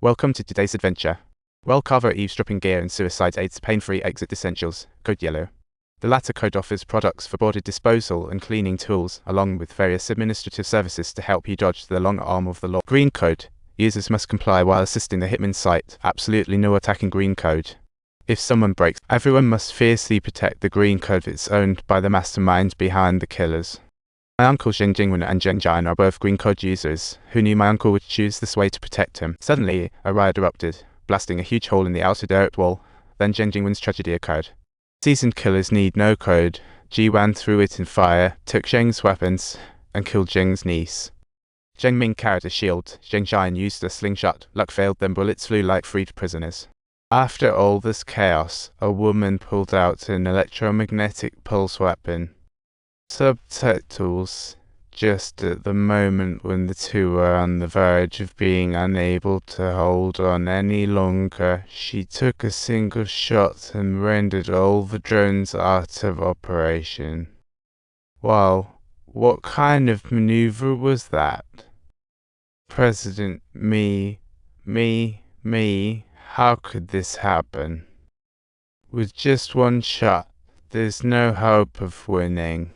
Welcome to today's adventure. Well cover eavesdropping gear and suicide aids pain-free exit essentials, code yellow. The latter code offers products for boarded disposal and cleaning tools, along with various administrative services to help you dodge the long arm of the law. Green code. Users must comply while assisting the hitman's site. Absolutely no attacking green code. If someone breaks, everyone must fiercely protect the green code that's owned by the mastermind behind the killers. My uncle Zheng Jingwen and Zheng Jian are both green code users. Who knew my uncle would choose this way to protect him? Suddenly, a riot erupted, blasting a huge hole in the outer dirt wall. Then Zheng Jingwen's tragedy occurred. Seasoned killers need no code. Jiwan threw it in fire, took Zheng's weapons, and killed Zheng's niece. Zheng Ming carried a shield. Zheng Jian used a slingshot. Luck failed, then bullets flew like freed prisoners. After all this chaos, a woman pulled out an electromagnetic pulse weapon. Subtitles. Just at the moment when the two were on the verge of being unable to hold on any longer, she took a single shot and rendered all the drones out of operation. Wow, what kind of maneuver was that? President, me, how could this happen? With just one shot, there's no hope of winning.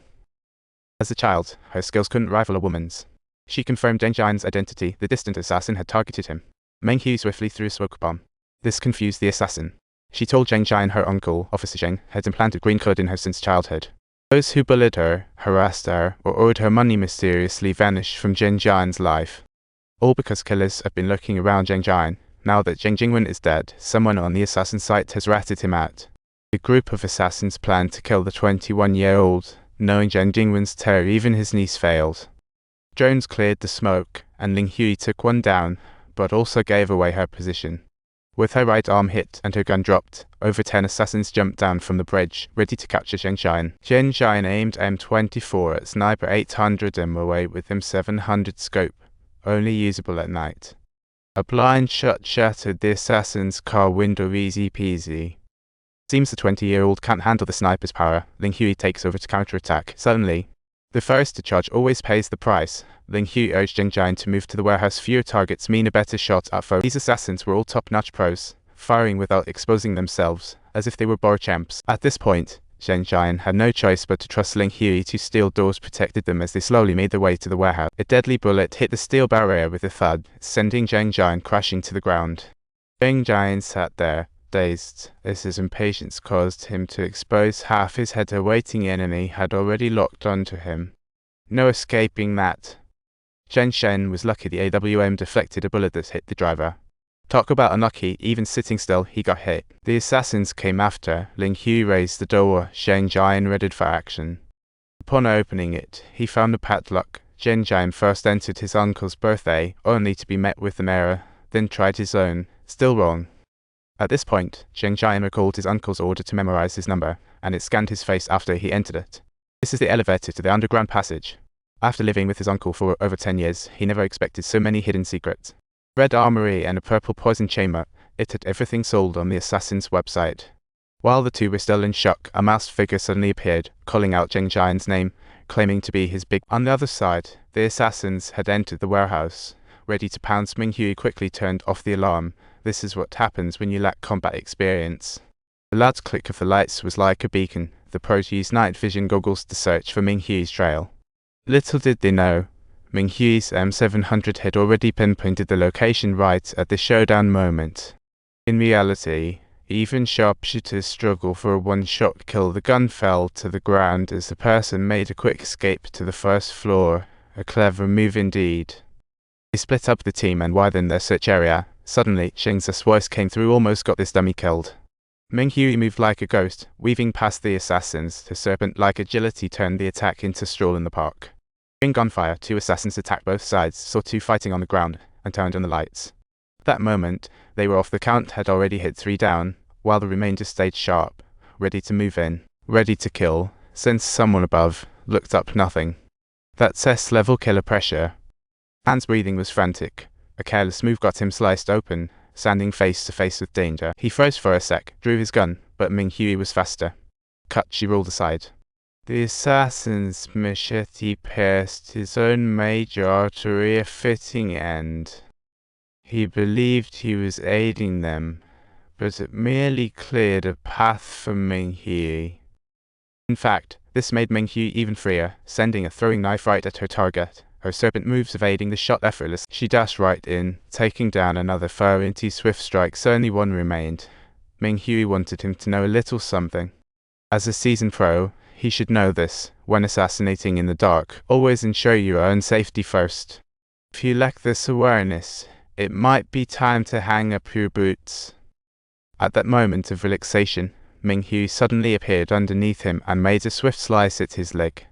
As a child, her skills couldn't rival a woman's. She confirmed Zheng Jian's identity. The distant assassin had targeted him. Meng Hu swiftly threw a smoke bomb. This confused the assassin. She told Zheng Jian her uncle, Officer Zheng, had implanted green code in her since childhood. Those who bullied her, harassed her, or owed her money mysteriously vanished from Zheng Jian's life. All because killers have been lurking around Zheng Jian. Now that Zheng Jingwen is dead, someone on the assassin site has ratted him out. A group of assassins planned to kill the 21-year-old. Knowing Zheng Jingwen's terror, even his niece failed. Drones cleared the smoke, and Ling Hui took one down, but also gave away her position. With her right arm hit and her gun dropped, over 10 assassins jumped down from the bridge, ready to capture Zheng Jian. Zheng Jian aimed M24 at Sniper 800 and away with M700 scope, only usable at night. A blind shot shattered the assassin's car window easy peasy. Seems the 20-year-old can't handle the sniper's power. Ling Hui takes over to counterattack. Suddenly, the first to charge always pays the price. Ling Hui urged Zheng Jian to move to the warehouse. Fewer targets mean a better shot at foe. These assassins were all top-notch pros, firing without exposing themselves, as if they were bar champs. At this point, Zheng Jian had no choice but to trust Ling Hui. Two steel doors protected them as they slowly made their way to the warehouse. A deadly bullet hit the steel barrier with a thud, sending Zheng Jian crashing to the ground. Zheng Jian sat there, dazed, as his impatience caused him to expose half his head. A waiting enemy had already locked onto him. No escaping that. Zheng Shen was lucky the AWM deflected a bullet that hit the driver. Talk about unlucky, even sitting still, he got hit. The assassins came after. Ling Hui raised the door. Zheng Jian readied for action. Upon opening it, he found a padlock. Zheng Jian first entered his uncle's birthday, only to be met with an error, then tried his own. Still wrong. At this point, Zheng Jian recalled his uncle's order to memorize his number, and it scanned his face after he entered it. This is the elevator to the underground passage. After living with his uncle for over 10 years, he never expected so many hidden secrets. Red armory and a purple poison chamber. It had everything sold on the assassin's website. While the two were still in shock, a masked figure suddenly appeared, calling out Zheng Jian's name, claiming to be his big... On the other side, the assassins had entered the warehouse. Ready to pounce, Ming Hui quickly turned off the alarm. This is what happens when you lack combat experience. The loud click of the lights was like a beacon. The pros used night vision goggles to search for Ming Hui's trail. Little did they know, Ming Hui's M700 had already pinpointed the location right at the showdown moment. In reality, even sharpshooters struggle for a one-shot kill. The gun fell to the ground as the person made a quick escape to the first floor. A clever move indeed. They split up the team and widened their search area. Suddenly, Sheng's voice came through. Almost got this dummy killed. Ming Hui moved like a ghost, weaving past the assassins. Her serpent-like agility turned the attack into a stroll in the park. During gunfire, two assassins attacked both sides, saw two fighting on the ground, and turned on the lights. At that moment, they were off. The count had already hit 3 down, while the remainder stayed sharp, ready to move in, ready to kill. Since someone above looked up, nothing. That's S-level killer pressure. Han's breathing was frantic. A careless move got him sliced open, standing face to face with danger. He froze for a sec, drew his gun, but Ming Hui was faster. Cut, she rolled aside. The assassin's machete pierced his own major artery, a fitting end. He believed he was aiding them, but it merely cleared a path for Ming-Hui. In fact, this made Ming-Hui even freer, sending a throwing knife right at her target. Her serpent moves evading the shot effortless. She dashed right in, taking down another foe into swift strikes. Only one remained. Ming-Hui wanted him to know a little something. As a seasoned pro, he should know this. When assassinating in the dark, always ensure your own safety first. If you lack this awareness, it might be time to hang up your boots. At that moment of relaxation, Ming-Hui suddenly appeared underneath him and made a swift slice at his leg.